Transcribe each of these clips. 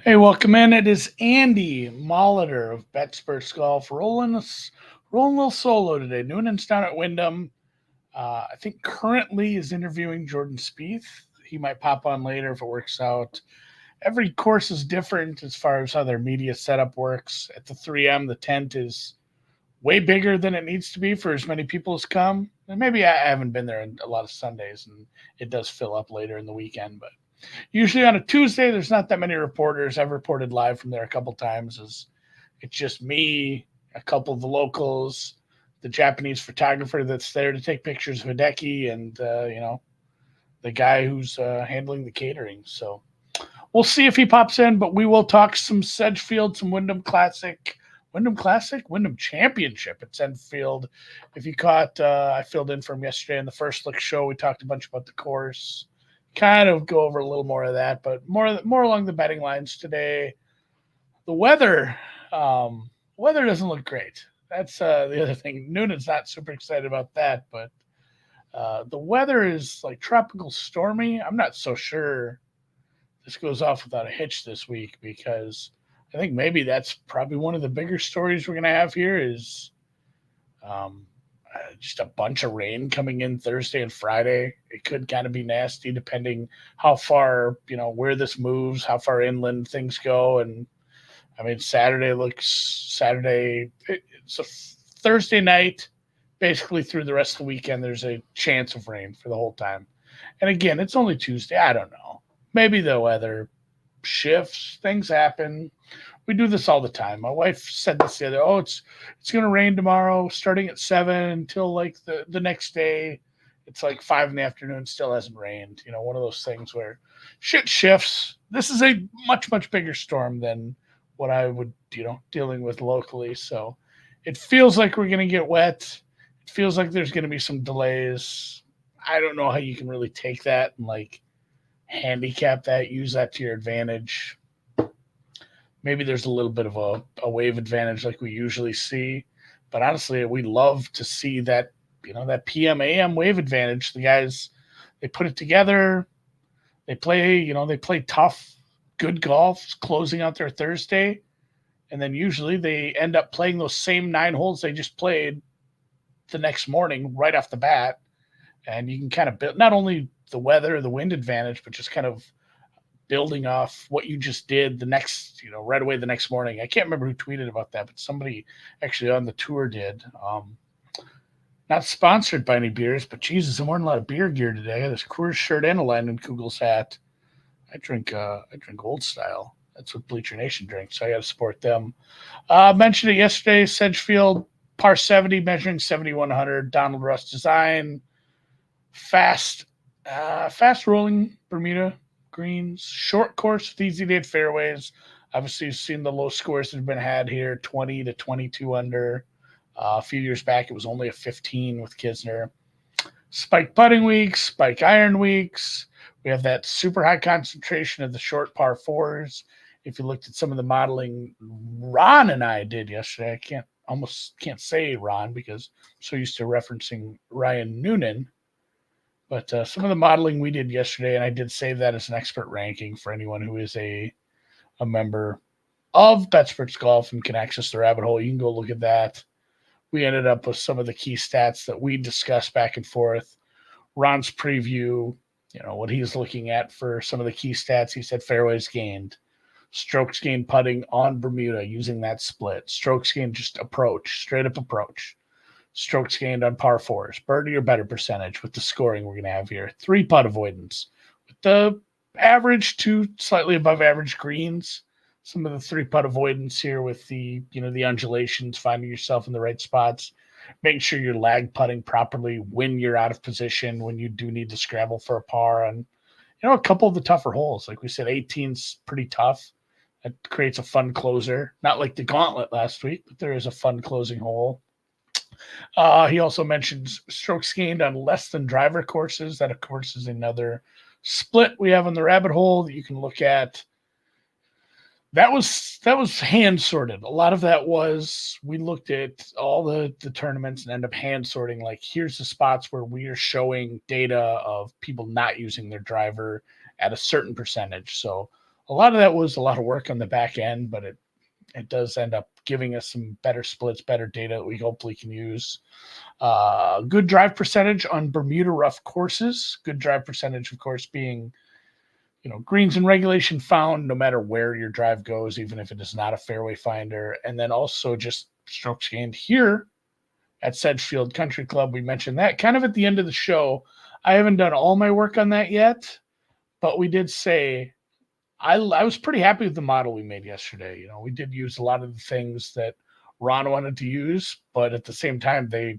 Hey, welcome in. It is Andy Molitor of Betsperts Golf rolling a little solo today. Noonan's down at Wyndham. I think currently is interviewing Jordan Spieth. He might pop on later if it works out. Every course is different as far as how their media setup works. At the 3M, the tent is way bigger than it needs to be for as many people as come. And maybe I haven't been there in a lot of Sundays, and it does fill up later in the weekend, but usually on a Tuesday, there's not that many reporters. I've reported live from there a couple times. It's just me, a couple of the locals, the Japanese photographer that's there to take pictures of Hideki, and the guy who's handling the catering. So we'll see if he pops in, but we will talk some Sedgefield, some Wyndham Championship at Sedgefield. If you caught, I filled in from yesterday in the first look show. We talked a bunch about the course, kind of go over a little more of that, but more along the betting lines today. The weather doesn't look great. That's the other thing. Noonan's not super excited about that, but the weather is like tropical stormy. I'm not so sure this goes off without a hitch this week because I think maybe that's probably one of the bigger stories we're going to have here is um, just a bunch of rain coming in Thursday and Friday. It could kind of be nasty depending how far, where this moves, how far inland things go. And I mean, it's a Thursday night, basically through the rest of the weekend, there's a chance of rain for the whole time. And again, it's only Tuesday. I don't know. Maybe the weather shifts, things happen. We do this all the time. My wife said this the other. Oh, it's going to rain tomorrow, starting at 7 until like the next day. It's like 5 in the afternoon. Still hasn't rained. One of those things where shit shifts. This is a much bigger storm than what I would dealing with locally. So it feels like we're going to get wet. It feels like there's going to be some delays. I don't know how you can really take that and like handicap that, use that to your advantage. Maybe there's a little bit of a wave advantage like we usually see. But honestly, we love to see that, that PM AM wave advantage. The guys, they put it together. They play tough, good golf, closing out their Thursday. And then usually they end up playing those same 9 holes they just played the next morning right off the bat. And you can kind of build not only the weather, the wind advantage, but just kind of building off what you just did the next, right away the next morning. I can't remember who tweeted about that, but somebody actually on the tour did. Not sponsored by any beers, but Jesus, I'm wearing a lot of beer gear today. I got this Coors shirt and a Landon Kugels hat. I drink Old Style. That's what Bleacher Nation drinks, so I got to support them. Mentioned it yesterday. Sedgefield par 70, measuring 7,100. Donald Russ design, fast, fast rolling Bermuda greens, short course with easy to hit fairways. Obviously, you've seen the low scores that have been had here, 20 to 22 under. A few years back, it was only a 15 with Kisner. Spike putting weeks, spike iron weeks. We have that super high concentration of the short par fours. If you looked at some of the modeling Ron and I did yesterday, almost can't say Ron because I'm so used to referencing Ryan Noonan. But some of the modeling we did yesterday, and I did save that as an expert ranking for anyone who is a member of Betsperts Golf and can access the rabbit hole. You can go look at that. We ended up with some of the key stats that we discussed back and forth. Ron's preview, what he's looking at for some of the key stats. He said fairways gained, strokes gained putting on Bermuda using that split, strokes gained just approach, straight up approach, strokes gained on par fours, birdie or better percentage with the scoring we're going to have here, 3-putt avoidance with the average to slightly above average greens. Some of the 3-putt avoidance here with the undulations, finding yourself in the right spots, making sure you're lag putting properly when you're out of position, when you do need to scramble for a par on, a couple of the tougher holes. Like we said, 18's pretty tough. It creates a fun closer. Not like the gauntlet last week, but there is a fun closing hole. He also mentions strokes gained on less than driver courses. That, of course, is another split we have on the rabbit hole that you can look at. That was hand sorted. A lot of that was we looked at all the tournaments and end up hand sorting. Like, here's the spots where we are showing data of people not using their driver at a certain percentage. So A lot of that was a lot of work on the back end, but it does end up giving us some better splits, better data that we hopefully can use. Good drive percentage on Bermuda rough courses. Good drive percentage, of course, being greens in regulation found no matter where your drive goes, even if it is not a fairway finder. And then also just strokes gained here at Sedgefield Country Club. We mentioned that kind of at the end of the show. I haven't done all my work on that yet, but we did say I was pretty happy with the model we made yesterday. We did use a lot of the things that Ron wanted to use, but at the same time, they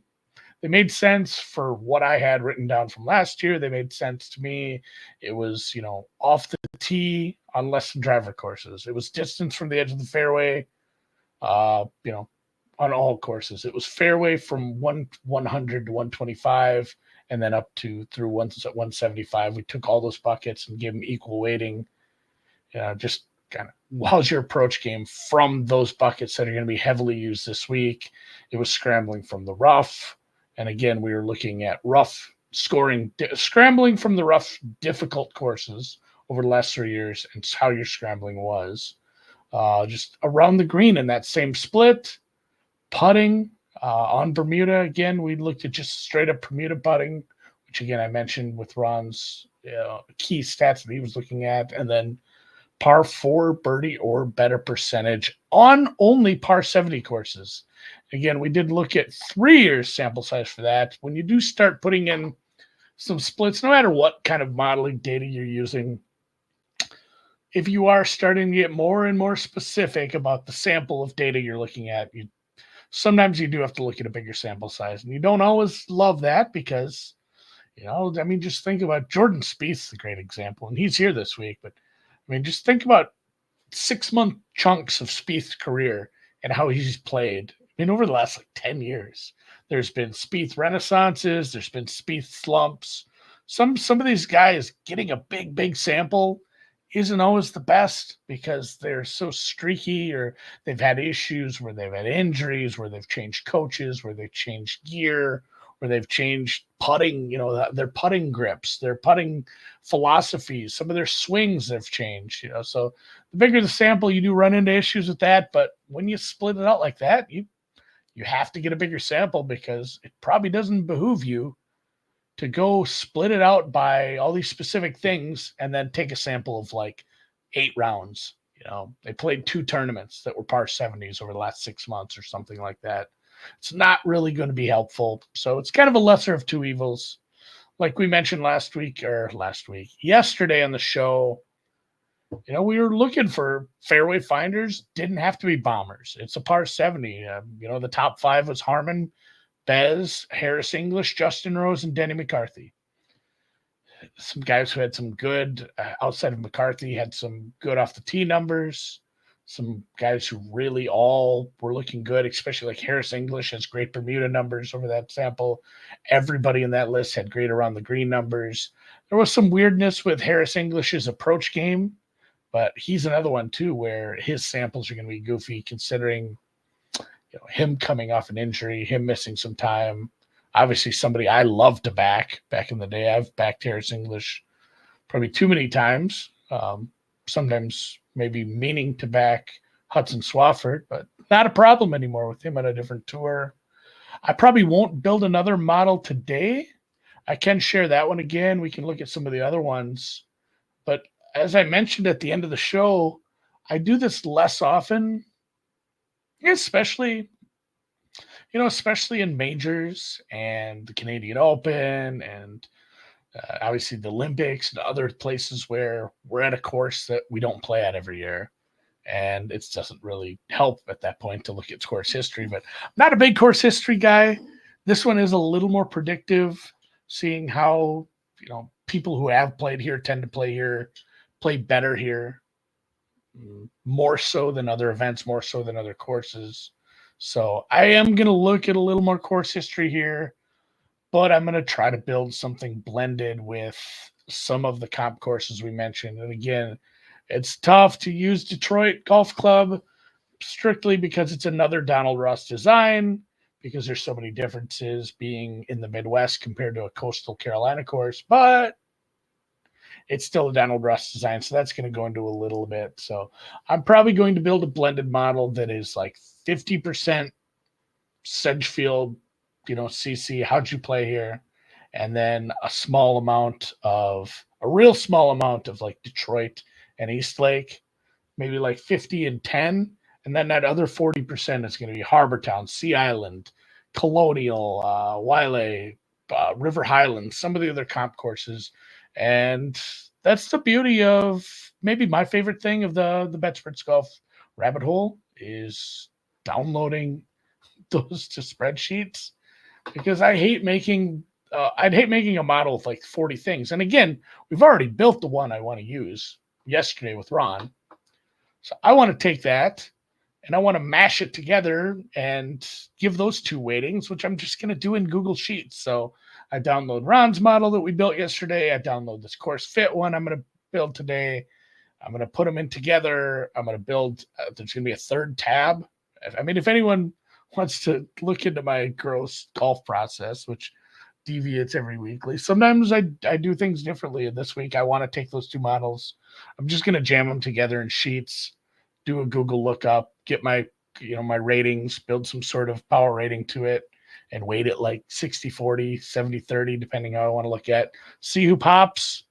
made sense for what I had written down from last year. They made sense to me. It was, off the tee on less than driver courses. It was distance from the edge of the fairway, on all courses. It was fairway from 100 to 125 and then up to through 175. We took all those buckets and gave them equal weighting. Just kind of how's your approach game from those buckets that are going to be heavily used this week. It was scrambling from the rough. And again, we were looking at rough scoring, scrambling from the rough, difficult courses over the last 3 years and how your scrambling was. Just around the green in that same split, putting on Bermuda. Again, we looked at just straight up Bermuda putting, which again, I mentioned with Ron's key stats that he was looking at. And then par 4 birdie or better percentage on only par 70 courses. Again, we did look at 3 years sample size for that. When you do start putting in some splits, no matter what kind of modeling data you're using, if you are starting to get more and more specific about the sample of data you're looking at, sometimes you do have to look at a bigger sample size. And you don't always love that because, just think about Jordan Spieth's a great example. And he's here this week. But, just think about 6-month chunks of Spieth's career and how he's played. Over the last 10 years, there's been Spieth renaissances, there's been Spieth slumps. Some of these guys getting a big sample isn't always the best because they're so streaky or they've had issues where they've had injuries, where they've changed coaches, where they've changed gear, where they've changed putting, their putting grips, their putting philosophies, some of their swings have changed, so the bigger the sample, you do run into issues with that. But when you split it out like that, you have to get a bigger sample because it probably doesn't behoove you to go split it out by all these specific things and then take a sample of 8 rounds. They played 2 tournaments that were par 70s over the last 6 months or something like that. It's not really going to be helpful. So it's kind of a lesser of two evils. Like we mentioned yesterday on the show, we were looking for fairway finders. Didn't have to be bombers. It's a par 70. The top 5 was Harman, Bez, Harris English, Justin Rose, and Denny McCarthy. Some guys who had some good, outside of McCarthy, had some good off the tee numbers. Some guys who really all were looking good, especially like Harris English has great Bermuda numbers over that sample. Everybody in that list had great around the green numbers. There was some weirdness with Harris English's approach game, but he's another one too where his samples are going to be goofy considering him coming off an injury, him missing some time. Obviously, somebody I love to back in the day. I've backed Harris English probably too many times. Sometimes maybe meaning to back Hudson Swafford, but not a problem anymore with him on a different tour. I probably won't build another model today. I can share that one again. We can look at some of the other ones. But as I mentioned at the end of the show, I do this less often, especially in majors and the Canadian Open and obviously the Olympics and other places where we're at a course that we don't play at every year. And it doesn't really help at that point to look at course history, but I'm not a big course history guy. This one is a little more predictive, seeing how, people who have played here tend to play better here, more so than other events, more so than other courses. So I am going to look at a little more course history here, but I'm going to try to build something blended with some of the comp courses we mentioned. And again, it's tough to use Detroit Golf Club strictly because it's another Donald Ross design, because there's so many differences being in the Midwest compared to a coastal Carolina course. But it's still a Donald Ross design, so that's going to go into a little bit. So I'm probably going to build a blended model that is like 50% Sedgefield, CC, how'd you play here? And then a real small amount of like Detroit and Eastlake, maybe like 50 and 10. And then that other 40% is going to be Harbortown, Sea Island, Colonial, Wiley, River Highlands, some of the other comp courses. And that's the beauty of maybe my favorite thing of the Betsperts Golf rabbit hole is downloading those to spreadsheets, because I'd hate making a model with like 40 things. And again, we've already built the one I want to use yesterday with Ron. So I want to take that and I want to mash it together and give those two weightings, which I'm just going to do in Google Sheets. So I download Ron's model that we built yesterday. I download this course fit one I'm going to build today. I'm going to put them in together. I'm going to build, there's going to be a third tab. I mean, if anyone wants to look into my gross golf process, which deviates every weekly, sometimes I do things differently. And this week, I want to take those two models. I'm just going to jam them together in Sheets, do a Google lookup, get my ratings, build some sort of power rating to it, and weight it like 60-40, 70-30, depending how I want to look at. See who pops.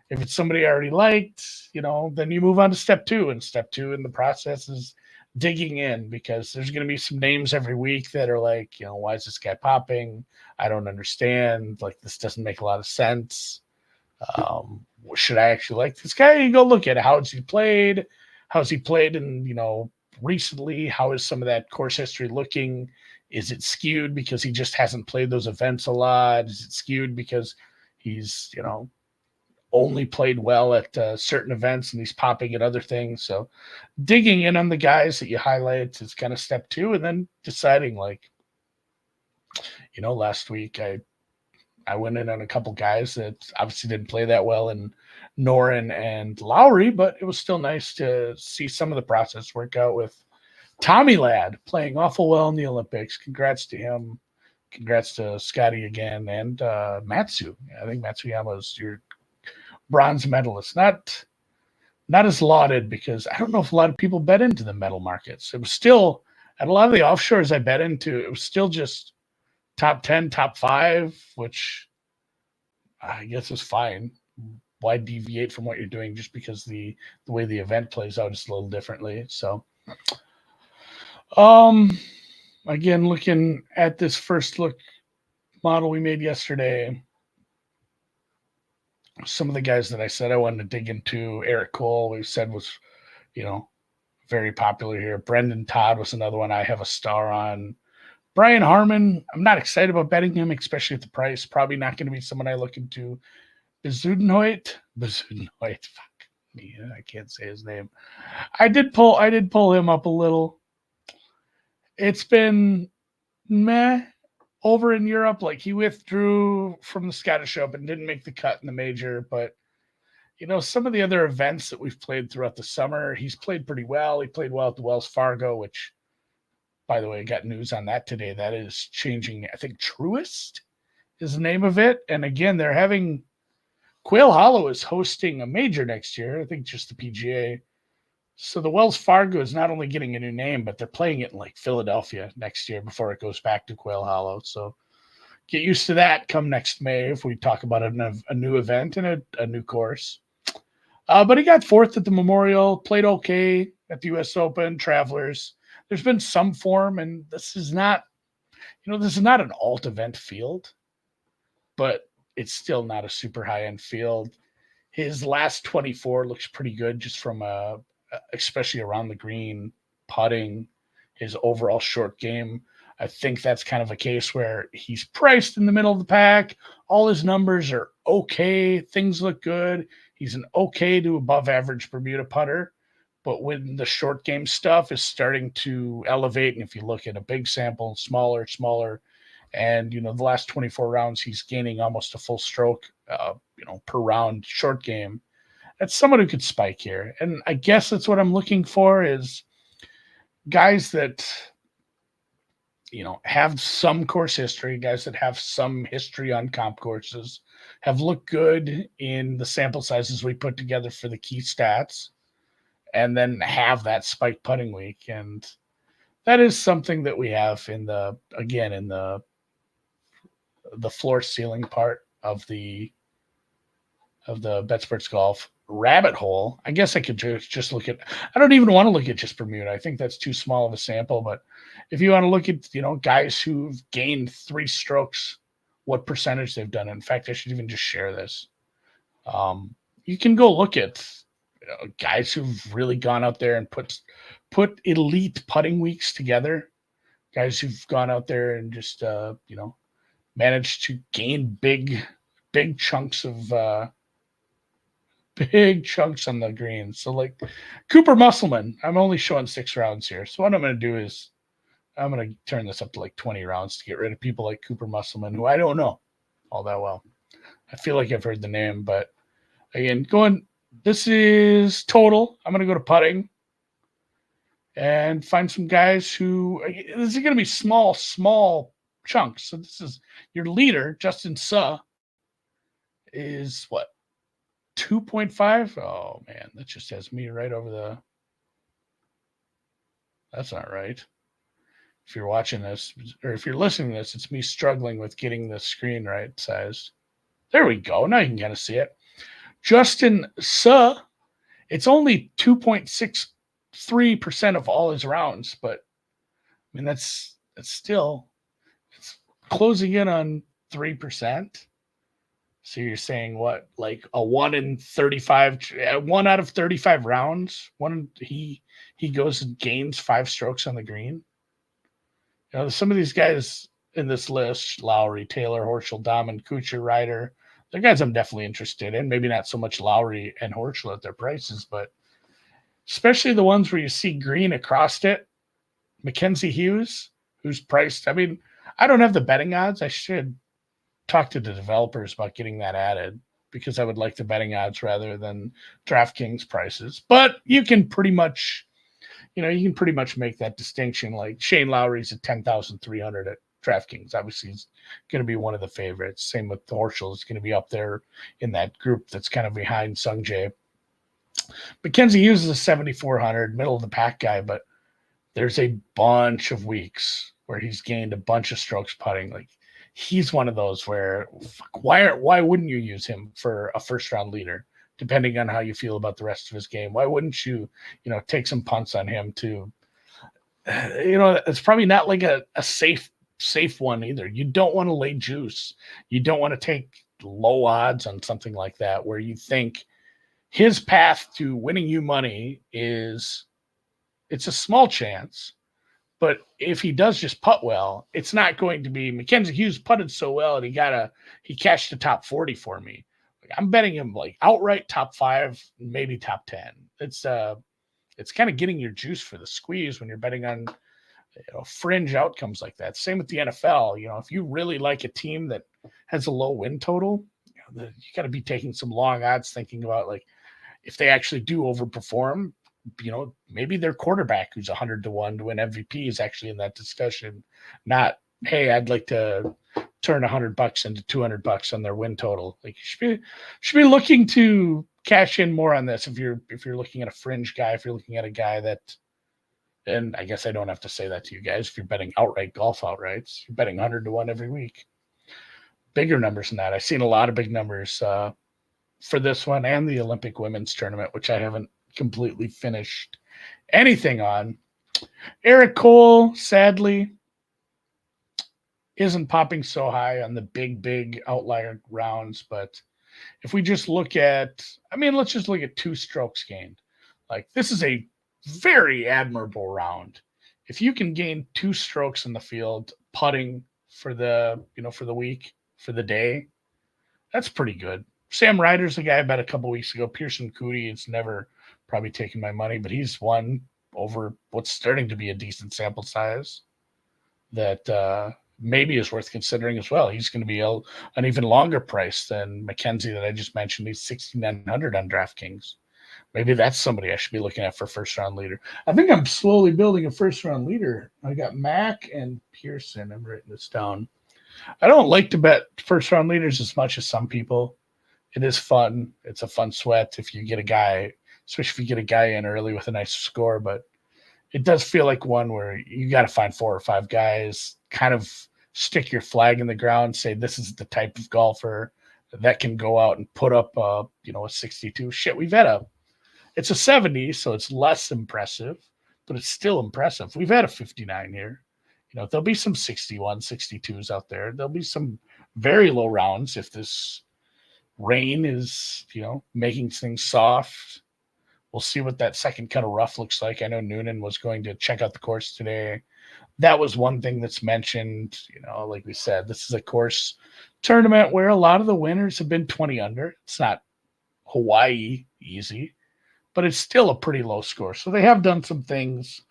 If it's somebody I already liked, then you move on to step two. And step two in the process is digging in, because there's going to be some names every week that are like, why is this guy popping? I don't understand. Like, this doesn't make a lot of sense. Should I actually like this guy? You go look at it. How's he played? How's he played in, recently? How is some of that course history looking? Is it skewed because he just hasn't played those events a lot? Is it skewed because he's, only played well at certain events and he's popping at other things? So digging in on the guys that you highlight is kind of step two. And then deciding, like, last week I went in on a couple guys that obviously didn't play that well in Noren and Lowry, but it was still nice to see some of the process work out with Tommy Ladd playing awful well in the Olympics. Congrats to him. Congrats to Scotty again, and Matsu. I think Matsuyama's your bronze medalist. Not as lauded, because I don't know if a lot of people bet into the medal markets. It was still, at a lot of the offshores I bet into, it was still just top 10, top 5, which I guess is fine. Why deviate from what you're doing just because the way the event plays out is a little differently? So, again, looking at this first look model we made yesterday, some of the guys that I said I wanted to dig into, Eric Cole, we said was, very popular here. Brendan Todd was another one I have a star on. Brian Harmon, I'm not excited about betting him, especially at the price. Probably not going to be someone I look into. Bezudenhout, fuck me, I can't say his name. I did pull him up a little. It's been meh over in Europe. Like, he withdrew from the Scottish Open, didn't make the cut in the major, but some of the other events that we've played throughout the summer, he's played pretty well. He played well at the Wells Fargo, which, by the way, I got news on that today. That is changing. I think Truist is the name of it. And again, they're having Quail Hollow is hosting a major next year. I think just the PGA. So the Wells Fargo is not only getting a new name, but they're playing it in like Philadelphia next year before it goes back to Quail Hollow. So get used to that come next May if we talk about a new event and a new course. But he got fourth at the Memorial, played okay at the U.S. Open, Travelers. There's been some form, and this is not an alt event field, but it's still not a super high end field. His last 24 looks pretty good, just from especially around the green, putting, his overall short game. I think that's kind of a case where he's priced in the middle of the pack. All his numbers are okay. Things look good. He's an okay to above average Bermuda putter. But when the short game stuff is starting to elevate, and if you look at a big sample, smaller, and, the last 24 rounds, he's gaining almost a full stroke, per round short game. That's someone who could spike here. And I guess that's what I'm looking for, is guys that, have some course history, guys that have some history on comp courses, have looked good in the sample sizes we put together for the key stats, and then have that spike putting week. And that is something that we have in the floor ceiling part of the Betsperts Golf rabbit hole. I guess I could just look at. I don't even want to look at just Bermuda. I think that's too small of a sample. But if you want to look at guys who've gained 3 strokes, what percentage they've done. In fact, I should even just share this. You can go look at guys who've really gone out there and put elite putting weeks together. Guys who've gone out there and just managed to gain big chunks of big chunks on the green. So like Cooper Musselman, I'm only showing 6 rounds here. So what I'm going to do is I'm going to turn this up to like 20 rounds to get rid of people like Cooper Musselman, who I don't know all that well. I feel like I've heard the name, but again, this is total. I'm going to go to putting and find some guys who, this is going to be small chunks. So this is your leader, Justin Suh, is what? 2.5. Oh man, that just has me right over that's not right. If you're watching this or if you're listening to this, it's me struggling with getting the screen right sized. There we go. Now you can kind of see it. Justin Suh, it's only 2.63% of all his rounds, but I mean that's still it's closing in on 3%. So you're saying what, like a 1 out of 35 rounds, he goes and gains 5 strokes on the green. Some of these guys in this list, Lowry, Taylor, Horschel, Dahmen, Kuchar, Ryder, they're guys I'm definitely interested in. Maybe not so much Lowry and Horschel at their prices, but especially the ones where you see green across it. Mackenzie Hughes, who's priced. I mean, I don't have the betting odds. I should talk to the developers about getting that added because I would like the betting odds rather than DraftKings prices. But you can pretty much make that distinction. Like Shane Lowry's at 10,300 at DraftKings. Obviously, he's going to be one of the favorites. Same with Horschel. He's going to be up there in that group that's kind of behind Sungjae. Mackenzie Hughes is a 7,400, middle of the pack guy, but there's a bunch of weeks where he's gained a bunch of strokes putting. Like he's one of those where why wouldn't you use him for a first round leader? Depending on how you feel about the rest of his game, why wouldn't you take some punts on him to, it's probably not like a safe one either. You don't want to lay juice. You don't want to take low odds on something like that where you think his path to winning you money it's a small chance, but if he does just putt well, it's not going to be Mackenzie Hughes putted so well and he cashed the top 40 for me. I'm betting him like outright top 5, maybe top 10. It's kind of getting your juice for the squeeze when you're betting on fringe outcomes like that. Same with the NFL. If you really like a team that has a low win total, you got to be taking some long odds, thinking about like if they actually do overperform. Maybe their quarterback who's 100 to 1 to win MVP is actually in that discussion. Not, hey, I'd like to turn $100 into $200 on their win total. Like you should be looking to cash in more on this if you're looking at a fringe guy, if you're looking at a guy that, and I guess I don't have to say that to you guys, if you're betting outright golf outrights, you're betting 100 to 1 every week. Bigger numbers than that. I've seen a lot of big numbers for this one and the Olympic women's tournament, which I haven't completely finished anything on. Eric Cole, sadly, isn't popping so high on the big outlier rounds. But if we just look at, let's just look at 2 strokes gained. Like this is a very admirable round. If you can gain 2 strokes in the field putting for the week, for the day, that's pretty good. Sam Ryder's the guy I bet a couple weeks ago. Pearson Coody, it's never probably taken my money, but he's won over what's starting to be a decent sample size that maybe is worth considering as well. He's going to be an even longer price than Mackenzie that I just mentioned. He's 6,900 on DraftKings. Maybe that's somebody I should be looking at for first round leader. I think I'm slowly building a first round leader. I got Mac and Pearson. I'm writing this down. I don't like to bet first round leaders as much as some people. It is fun. It's a fun sweat if you get a guy, especially if you get a guy in early with a nice score. But it does feel like one where you got to find 4 or 5 guys, kind of stick your flag in the ground, say this is the type of golfer that can go out and put up a 62. Shit, it's a 70, so it's less impressive, but it's still impressive. We've had a 59 here. There'll be some 61, 62s out there. There'll be some very low rounds if this rain is, making things soft. We'll see what that second cut of rough looks like. I know Noonan was going to check out the course today. That was one thing that's mentioned. Like we said, this is a course tournament where a lot of the winners have been 20 under. It's not Hawaii easy, but it's still a pretty low score. So they have done some things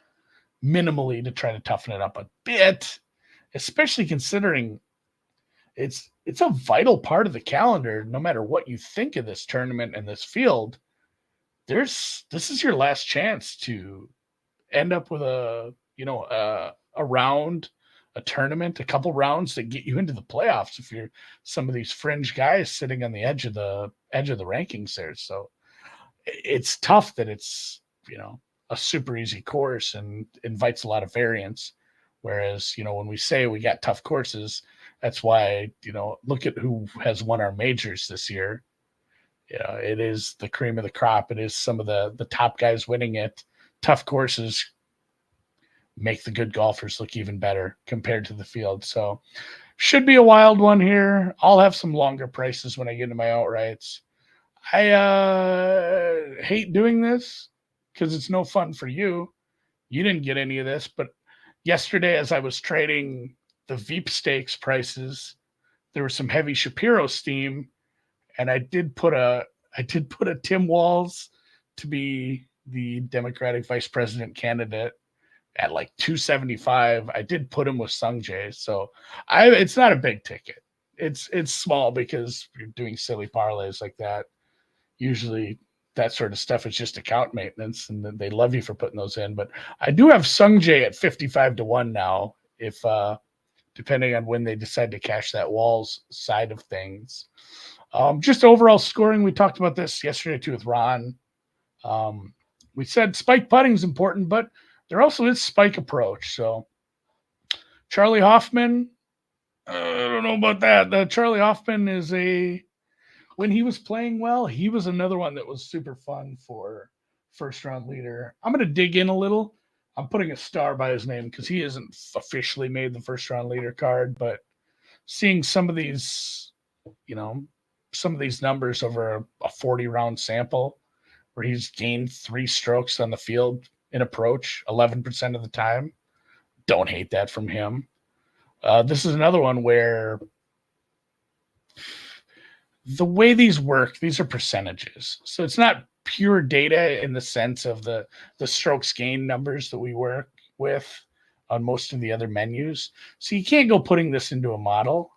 minimally to try to toughen it up a bit, especially considering it's a vital part of the calendar. No matter what you think of this tournament and this field, this is your last chance to end up with a round, a tournament, a couple rounds that get you into the playoffs if you're some of these fringe guys sitting on the edge of the rankings there. So it's tough that it's a super easy course and invites a lot of variance. Whereas, when we say we got tough courses, that's why, look at who has won our majors this year. It is the cream of the crop. It is some of the top guys winning it. Tough courses make the good golfers look even better compared to the field. So should be a wild one here. I'll have some longer prices when I get into my outrights. I hate doing this because it's no fun for you. You didn't get any of this, but yesterday as I was trading the Veep Stakes prices, there was some heavy Shapiro steam, and I did put a Tim Walz to be the Democratic vice president candidate at like 275. I did put him with Sung Jae, so it's not a big ticket. It's small because you're doing silly parlays like that. Usually that sort of stuff is just account maintenance, and they love you for putting those in. But I do have Sung Jae at 55-1 now, if depending on when they decide to cash that Walls side of things. Just overall scoring, we talked about this yesterday too with Ron. We said spike putting is important, but there also is spike approach. So Charlie Hoffman, I don't know about that. Charlie Hoffman is when he was playing well, he was another one that was super fun for first round leader. I'm going to dig in a little. I'm putting a star by his name because he isn't officially made the first round leader card, but seeing some of these, some of these numbers over a 40 round sample where he's gained 3 strokes on the field in approach 11% of the time. Don't hate that from him. This is another one where the way these work, these are percentages. So it's not pure data in the sense of the strokes gain numbers that we work with on most of the other menus. So you can't go putting this into a model,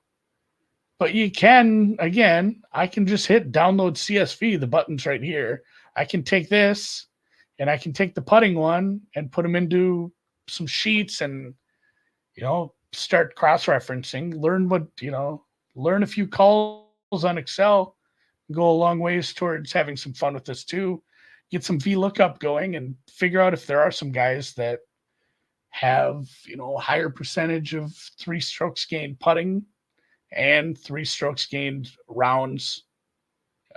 but you can, again, I can just hit download CSV, the button's right here. I can take this and I can take the putting one and put them into some sheets and, start cross-referencing, learn a few calls on Excel, go a long ways towards having some fun with this too. Get some VLOOKUP going and figure out if there are some guys that have, a higher percentage of 3 strokes gained putting and 3 strokes gained rounds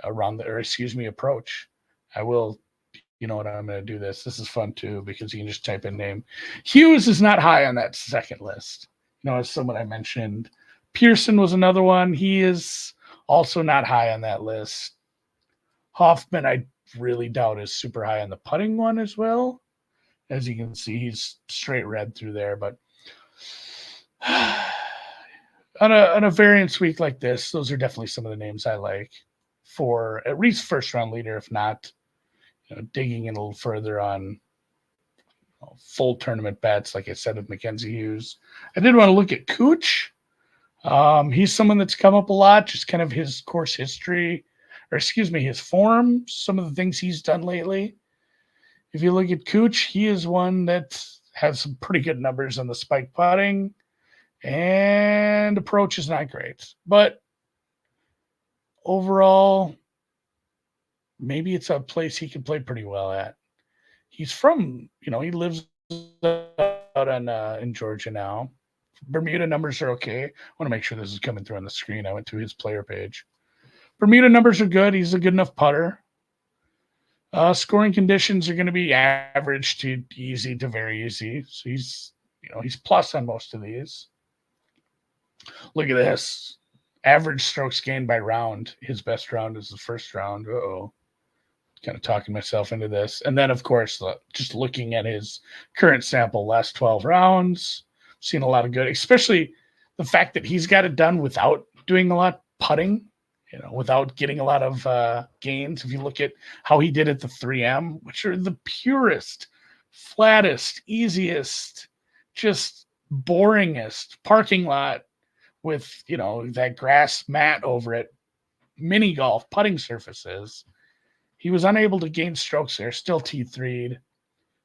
around approach. I will, what I'm going to do this. This is fun too, because you can just type in name. Hughes is not high on that second list. As someone I mentioned, Pearson was another one. He is also not high on that list. Hoffman, I really doubt is super high on the putting one as well. As you can see, he's straight red through there. But on a variance week like this, those are definitely some of the names I like for at least first round leader, if not, digging in a little further on full tournament bets, like I said with Mackenzie Hughes. I did want to look at Cooch. He's someone that's come up a lot, just kind of his course history, his form, some of the things he's done lately. If you look at Cooch, he is one that has some pretty good numbers on the spike putting. And approach is not great. But overall, maybe it's a place he can play pretty well at. He's from, he lives out in Georgia now. Bermuda numbers are okay. I want to make sure this is coming through on the screen. I went to his player page. Bermuda numbers are good. He's a good enough putter. Scoring conditions are going to be average to easy to very easy. So he's plus on most of these. Look at this. Average strokes gained by round. His best round is the first round. Uh-oh. Kind of talking myself into this. And then, of course, just looking at his current sample, last 12 rounds, seen a lot of good, especially the fact that he's got it done without doing a lot putting, without getting a lot of gains. If you look at how he did at the 3M, which are the purest, flattest, easiest, just boringest parking lot with, that grass mat over it, mini golf putting surfaces. He was unable to gain strokes there, still T3'd.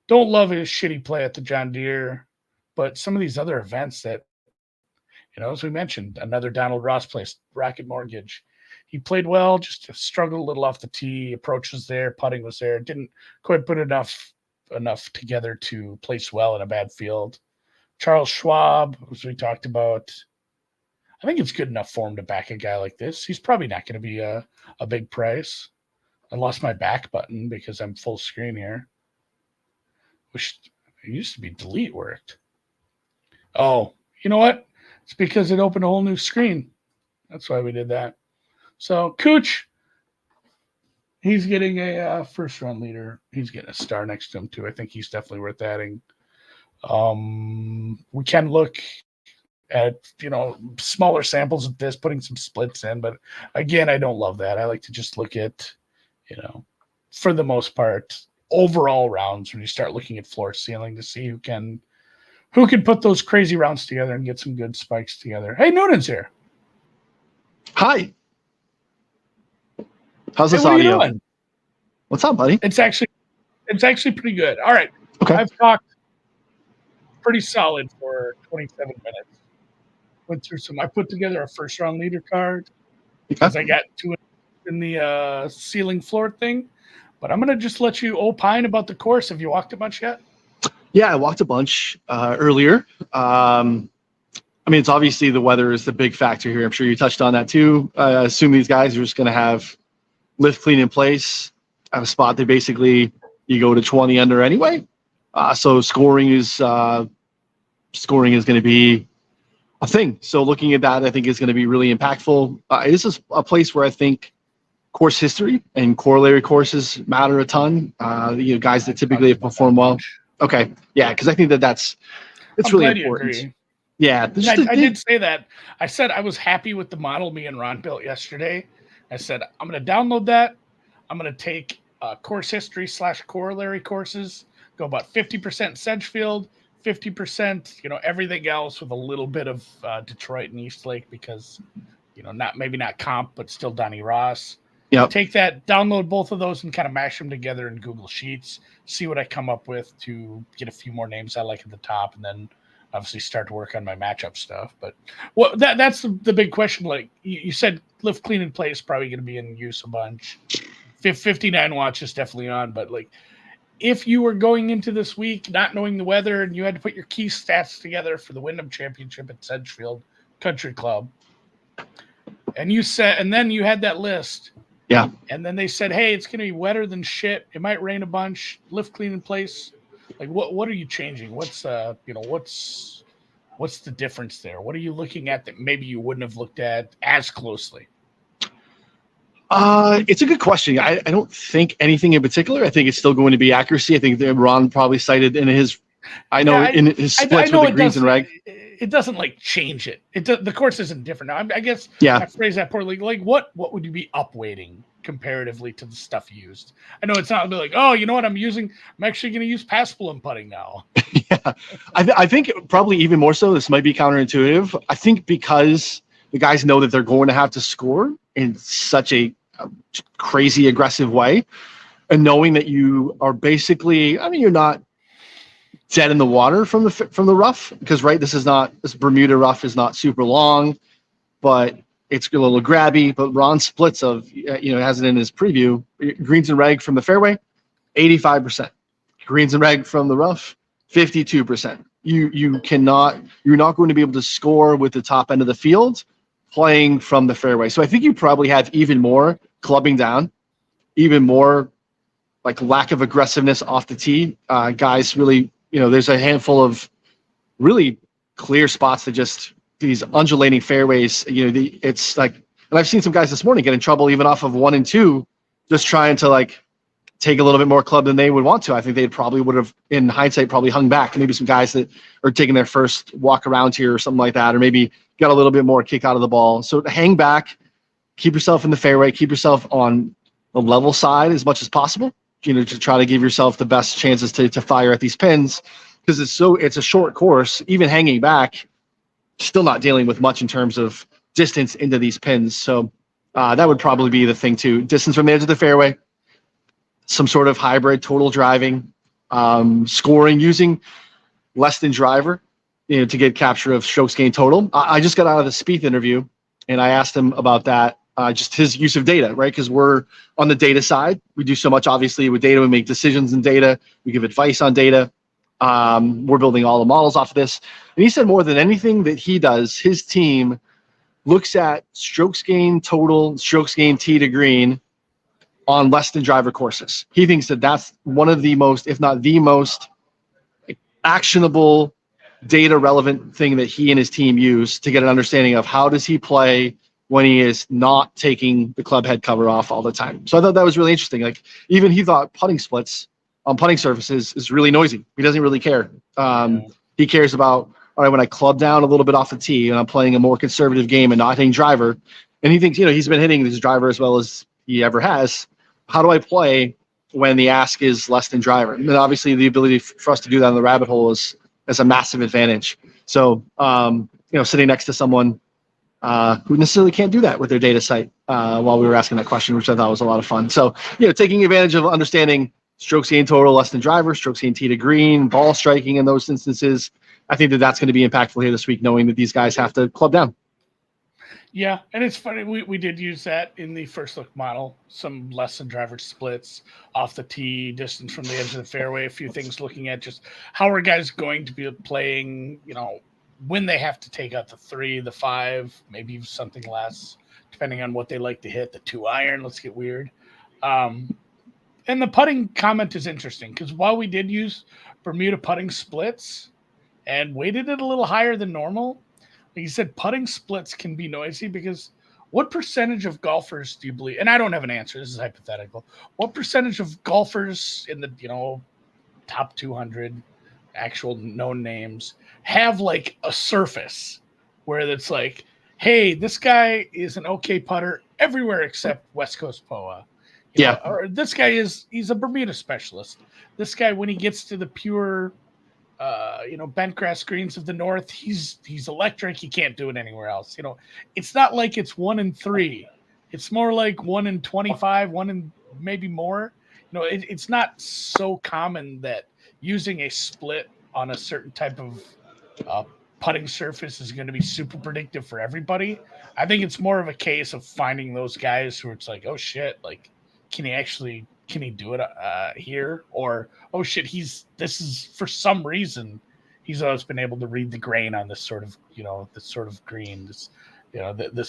Don't love his shitty play at the John Deere, but some of these other events that, as we mentioned, another Donald Ross place, Rocket Mortgage. He played well, just struggled a little off the tee. Approach was there, putting was there. Didn't quite put enough together to place well in a bad field. Charles Schwab, as we talked about, I think it's good enough for him to back a guy like this. He's probably not going to be a big price. I lost my back button because I'm full screen here. Which it used to be delete worked. Oh, you know what? It's because it opened a whole new screen. That's why we did that. So Cooch, he's getting a first round leader. He's getting a star next to him too. I think he's definitely worth adding. We can look at smaller samples of this, putting some splits in, but again, I don't love that. I like to just look at for the most part, overall rounds when you start looking at floor ceiling to see who can put those crazy rounds together and get some good spikes together. Hey, Noonan's here. Hi. How's this audio? What are you doing? What's up, buddy? It's actually pretty good. All right. Okay. I've talked pretty solid for 27 minutes. Went through I put together a first round leader card because I got to it in the ceiling floor thing, but I'm going to just let you opine about the course. Have you walked it much yet? Yeah, I walked a bunch earlier. It's obviously the weather is the big factor here. I'm sure you touched on that too. I assume these guys are just going to have lift clean in place at a spot that basically you go to 20 under anyway. So scoring is going to be a thing. So looking at that, I think is going to be really impactful. This is a place where I think course history and corollary courses matter a ton. Guys that typically have performed well. Okay, yeah, because I think it's really important. Agree. Yeah, I did say that. I said I was happy with the model me and Ron built yesterday. I said I'm going to download that. I'm going to take course history / corollary courses. Go about 50% Sedgefield, 50%, everything else with a little bit of Detroit and Eastlake because, not comp, but still Donnie Ross. Yep. Take that, download both of those and kind of mash them together in Google Sheets, see what I come up with to get a few more names I like at the top, and then obviously start to work on my matchup stuff. But that's the big question. Like you said, lift clean and play is probably going to be in use a bunch. 59 watch is definitely on, but like if you were going into this week not knowing the weather and you had to put your key stats together for the Wyndham Championship at Sedgefield Country Club, and then you had that list. Yeah. And then they said, hey, it's going to be wetter than shit. It might rain a bunch. Lift clean in place. Like, what are you changing? What's the difference there? What are you looking at that maybe you wouldn't have looked at as closely? It's a good question. I don't think anything in particular. I think it's still going to be accuracy. I think that Ron probably cited in his splits with the greens and reg. It doesn't like change it. The course isn't different now. I guess I phrased that poorly. Like what would you be upweighting comparatively to the stuff used? I know it's not like, oh, you know what I'm using? I'm actually going to use pass bloom putting now. Yeah, I think probably even more so. This might be counterintuitive. I think because the guys know that they're going to have to score in such a crazy aggressive way, and knowing that you are basically, you're not dead in the water from the rough, because this Bermuda rough is not super long, but it's a little grabby. But Ron splits has it in his preview, greens and reg from the fairway, 85%. Greens and reg from the rough, 52%. You're not going to be able to score with the top end of the field playing from the fairway. So I think you probably have even more clubbing down, even more like lack of aggressiveness off the tee. Guys really, there's a handful of really clear spots that just these undulating fairways. It's like, and I've seen some guys this morning get in trouble even off of 1 and 2, just trying to like take a little bit more club than they would want to. I think they probably would have, in hindsight, probably hung back. Maybe some guys that are taking their first walk around here or something like that, or maybe got a little bit more kick out of the ball. So hang back, keep yourself in the fairway, keep yourself on the level side as much as possible, to try to give yourself the best chances to fire at these pins, because it's a short course. Even hanging back, still not dealing with much in terms of distance into these pins. So that would probably be the thing too. Distance from the edge of the fairway, some sort of hybrid total driving, scoring using less than driver, to get capture of strokes gained total. I just got out of the Spieth interview and I asked him about that, just his use of data, right? Because we're on the data side. We do so much, obviously, with data. We make decisions in data. We give advice on data. We're building all the models off of this. And he said more than anything that he does, his team looks at strokes gained total, strokes gained tee to green on less than driver courses. He thinks that that's one of the most, if not the most actionable data relevant thing that he and his team use to get an understanding of how does he play when he is not taking the club head cover off all the time. So I thought that was really interesting. Like, even he thought putting splits on putting surfaces is really noisy. He doesn't really care. He cares about, all right, when I club down a little bit off the tee and I'm playing a more conservative game and not hitting driver, and he thinks, he's been hitting his driver as well as he ever has. How do I play when the ask is less than driver? And then obviously the ability for us to do that on the rabbit hole is a massive advantage. So, sitting next to someone who necessarily can't do that with their data site while we were asking that question, which I thought was a lot of fun. So, taking advantage of understanding strokes gained total less than driver, strokes gained tee to green, ball striking in those instances, I think that's going to be impactful here this week, knowing that these guys have to club down. Yeah, and it's funny, we did use that in the first look model, some less than driver splits off the tee, distance from the edge of the fairway, a few things looking at just how are guys going to be playing, when they have to take out the 3, the 5, maybe something less, depending on what they like to hit, the 2 iron, let's get weird. And the putting comment is interesting, because while we did use Bermuda putting splits and weighted it a little higher than normal, like you said, putting splits can be noisy, because what percentage of golfers do you believe, and I don't have an answer, this is hypothetical, what percentage of golfers in the, top 200 actual known names have like a surface where it's like, hey, this guy is an okay putter everywhere except West Coast POA. Or this guy he's a Bermuda specialist. This guy, when he gets to the pure bent grass greens of the north, he's electric. He can't do it anywhere else. It's not like it's 1 in 3. It's more like 1 in 25, 1 in maybe more. It's not so common that using a split on a certain type of putting surface is going to be super predictive for everybody. I think it's more of a case of finding those guys who it's like, oh shit, like, can he do it here? Or, oh shit, this is for some reason he's always been able to read the grain on this sort of, this sort of green, this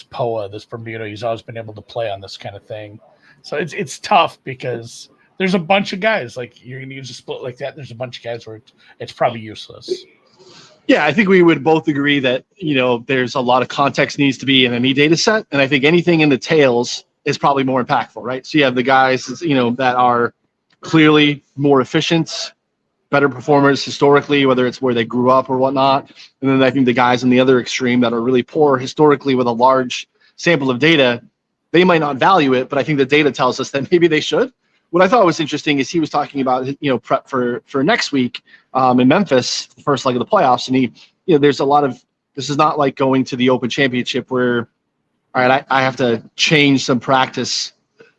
POA, this Bermuda. He's always been able to play on this kind of thing. So it's tough, because there's a bunch of guys, like, you're going to use a split like that. There's a bunch of guys where it's probably useless. Yeah, I think we would both agree that, there's a lot of context needs to be in any data set. And I think anything in the tails is probably more impactful, right? So you have the guys, that are clearly more efficient, better performers historically, whether it's where they grew up or whatnot. And then I think the guys on the other extreme that are really poor historically with a large sample of data, they might not value it, but I think the data tells us that maybe they should. What I thought was interesting is he was talking about, prep for next week in Memphis, the first leg of the playoffs. And there's a lot of, this is not like going to the Open Championship where, all right, I have to change some practice.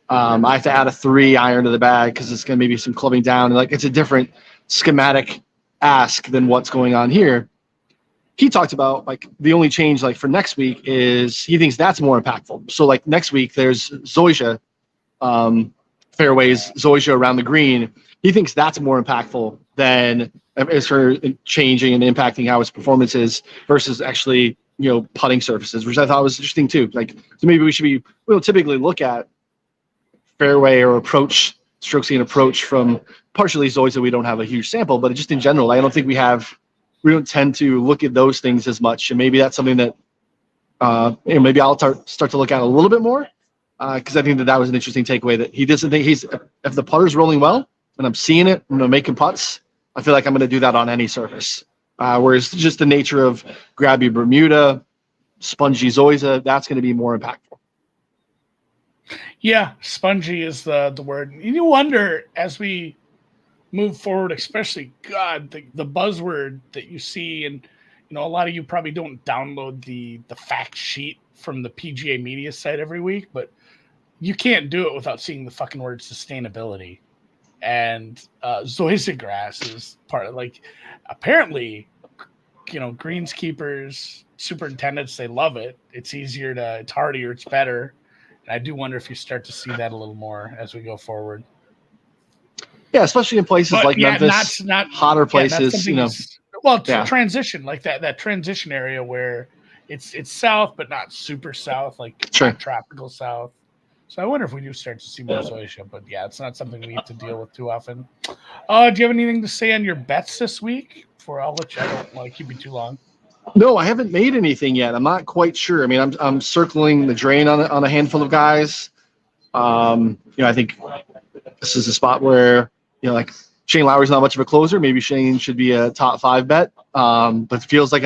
I have to add a 3 iron to the bag because it's going to maybe some clubbing down. And like, it's a different schematic ask than what's going on here. He talked about like the only change like for next week is he thinks that's more impactful. So like next week there's Zoysia fairways, Zoysia around the green. He thinks that's more impactful than as for changing and impacting how his performance is versus actually, putting surfaces, which I thought was interesting too. Like, so maybe we'll typically look at fairway or approach, strokes and approach from partially Zoysia. We don't have a huge sample, but just in general, I don't think we don't tend to look at those things as much. And maybe that's something that, maybe I'll start to look at a little bit more. Because I think that was an interesting takeaway that he doesn't think if the putter's rolling well and I'm seeing it, making putts, I feel like I'm going to do that on any surface. Whereas just the nature of grabby Bermuda, spongy Zoysia, that's going to be more impactful. Yeah, spongy is the word. And you wonder as we move forward, especially the buzzword that you see, and a lot of you probably don't download the fact sheet from the PGA media site every week, but you can't do it without seeing the fucking word sustainability. And Zoysia grass is part of, like, apparently, greenskeepers, superintendents, they love it. It's hardier, it's better. And I do wonder if you start to see that a little more as we go forward. Yeah, especially in places like Memphis, not hotter places, transition, like that transition area where it's south, but not super south, like not tropical south. So I wonder if we do start to see more Zoysia, but yeah, it's not something we have to deal with too often. Do you have anything to say on your bets this week? Before I'll let you, I don't want to keep you too long. No, I haven't made anything yet. I'm not quite sure. I mean, I'm circling the drain on a handful of guys. I think this is a spot where, like Shane Lowry's not much of a closer. Maybe Shane should be a top 5 bet. But it feels like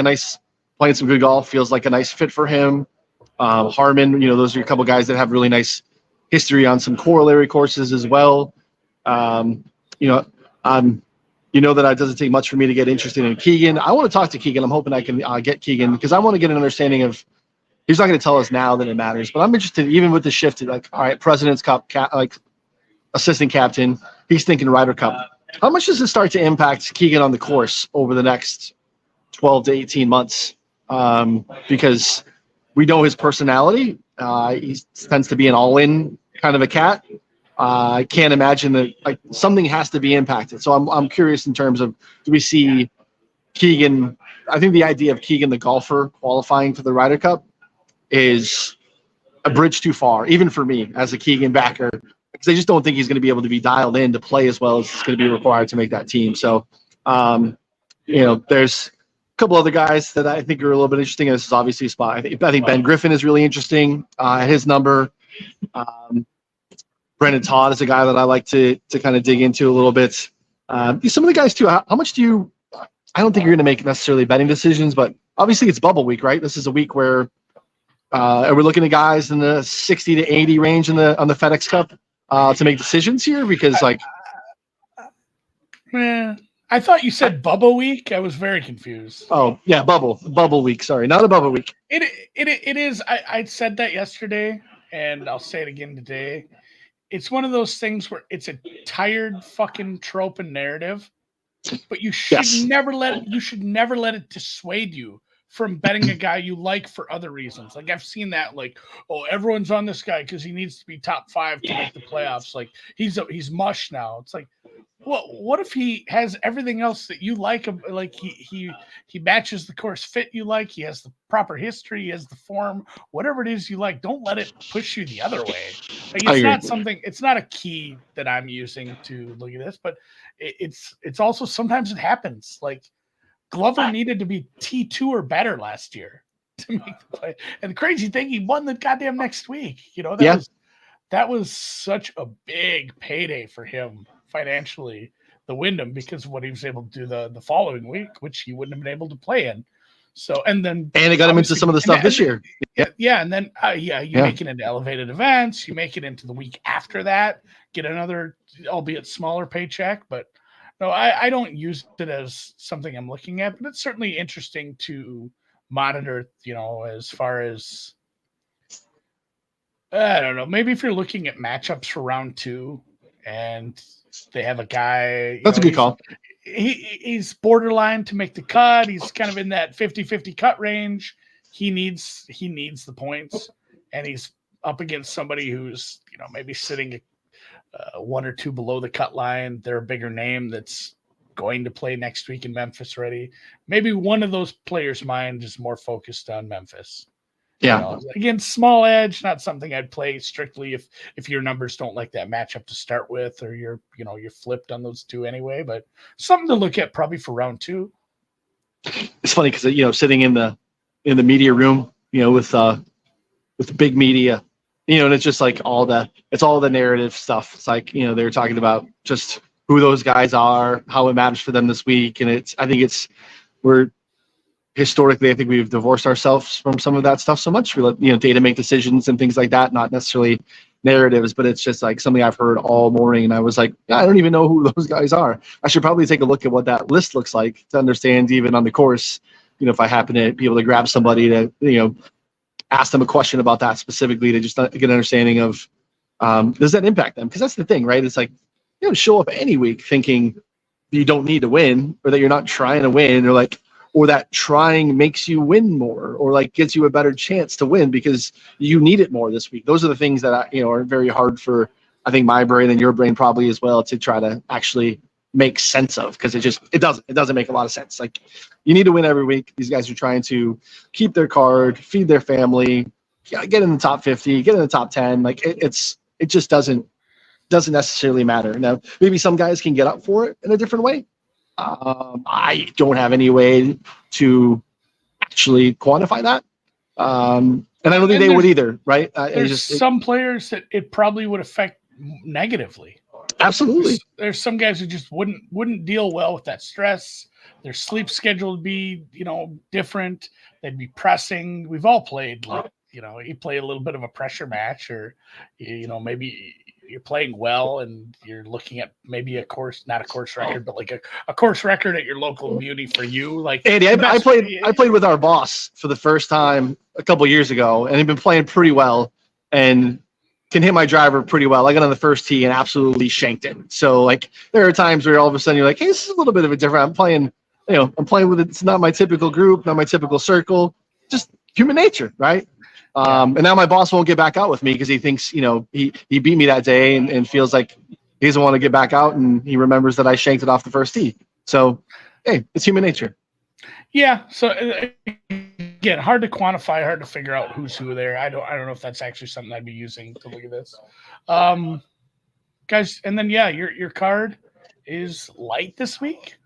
playing some good golf, feels like a nice fit for him. Harmon, those are a couple guys that have really nice history on some corollary courses as well. That it doesn't take much for me to get interested in Keegan. I want to talk to Keegan. I'm hoping I can get Keegan because I want to get an understanding of. He's not going to tell us now that it matters, but I'm interested even with the shift to like, all right, President's Cup, assistant captain. He's thinking Ryder Cup. How much does it start to impact Keegan on the course over the next 12 to 18 months? Because we know his personality. He tends to be an all-in kind of a cat. I can't imagine that something has to be impacted. So I'm curious in terms of, do we see Keegan? I think the idea of Keegan the golfer qualifying for the Ryder Cup is a bridge too far, even for me as a Keegan backer, because I just don't think he's going to be able to be dialed in to play as well as it's going to be required to make that team. So, there's a couple other guys that I think are a little bit interesting. This is obviously a spot. I think Ben Griffin is really interesting. His number. Brendan Todd is a guy that I like to kind of dig into a little bit. Some of the guys too. How much do you? I don't think you're going to make necessarily betting decisions, but obviously it's bubble week, right? This is a week where we're looking at guys in the 60 to 80 range on the FedEx Cup to make decisions here because I thought you said bubble week. I was very confused. Oh yeah, bubble week. Sorry, not a bubble week. It is. I said that yesterday, and I'll say it again today. It's one of those things where it's a tired fucking trope and narrative, but you should never let it dissuade you from betting a guy you like for other reasons. Like I've seen that, like, oh, everyone's on this guy because he needs to be top 5 to make the playoffs. Like he's mush now. It's like, well, what if he has everything else that you like? Like he matches the course fit you like. He has the proper history. He has the form. Whatever it is you like, don't let it push you the other way. Like it's not a key that I'm using to look at this, but it's also sometimes it happens. Like Glover needed to be T2 or better last year to make the play. And the crazy thing, he won the goddamn next week. That was such a big payday for him financially, the Wyndham, because of what he was able to do the following week, which he wouldn't have been able to play in. So, and it got him into some of the stuff this year. Yeah. And then, make it into elevated events, you make it into the week after that, get another, albeit smaller paycheck. But no, I don't use it as something I'm looking at, but it's certainly interesting to monitor, as far as, I don't know, maybe if you're looking at matchups for round 2 and they have a guy. That's a good call. he's borderline to make the cut. He's kind of in that 50-50 cut range. He needs the points, and he's up against somebody who's, maybe sitting one or two below the cut line. They're a bigger name that's going to play next week in Memphis already. Maybe one of those players' mind is more focused on Memphis. Yeah. Again, small edge, not something I'd play strictly if your numbers don't like that matchup to start with, or you're flipped on those two anyway, but something to look at probably for round 2. It's funny because, sitting in the media room, with the big media, and it's just like all the narrative stuff. It's like, they're talking about just who those guys are, how it matters for them this week. And historically, I think we've divorced ourselves from some of that stuff so much. We let, data make decisions and things like that, not necessarily narratives, but it's just like something I've heard all morning. And I was like, I don't even know who those guys are. I should probably take a look at what that list looks like to understand, even on the course, if I happen to be able to grab somebody to, ask them a question about that specifically, to just get an understanding of, does that impact them? Because that's the thing, right? It's like, show up any week thinking you don't need to win, or that you're not trying to win, or that trying makes you win more, or gets you a better chance to win because you need it more this week. Those are the things that are very hard for, I think, my brain and your brain probably as well, to try to actually make sense of, because it doesn't make a lot of sense. Like, you need to win every week. These guys are trying to keep their card, feed their family, get in the top 50, get in the top 10. It just doesn't necessarily matter. Now, maybe some guys can get up for it in a different way. I don't have any way to actually quantify that. And I don't think they would either, right? There's some players that it probably would affect negatively. Absolutely. There's some guys who just wouldn't deal well with that stress. Their sleep schedule would be, different. They'd be pressing. We've all played, you play a little bit of a pressure match, or, maybe you're playing well and you're looking at maybe not a course record, but like a course record at your local Muni for you. Like, Andy, I played with our boss for the first time a couple of years ago, and he'd been playing pretty well and can hit my driver pretty well. I got on the first tee and absolutely shanked it. So there are times where all of a sudden you're like, hey, this is a little bit of a different. I'm playing with it. It's not my typical group, not my typical circle, just human nature, right? And now my boss won't get back out with me because he thinks, he beat me that day and feels like he doesn't want to get back out, and he remembers that I shanked it off the first tee. So, hey, it's human nature. Yeah. So again, hard to quantify, hard to figure out who's who there. I don't know if that's actually something I'd be using to look at this. Guys, and then your card is light this week.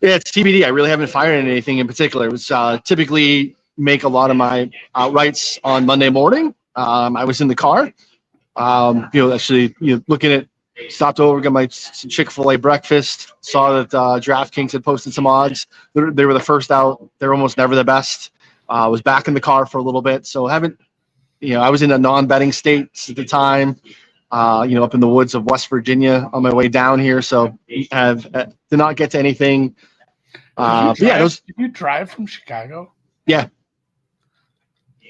Yeah, it's TBD. I really haven't fired anything in particular. It was typically make a lot of my outrights on Monday morning. I was in the car, looking at, stopped over, got my Chick-fil-A breakfast, saw that DraftKings had posted some odds. They were the first out. They're almost never the best. Was back in the car for a little bit. So I was in a non-betting state at the time, up in the woods of West Virginia on my way down here. So did not get to anything. Did you drive from Chicago? Yeah.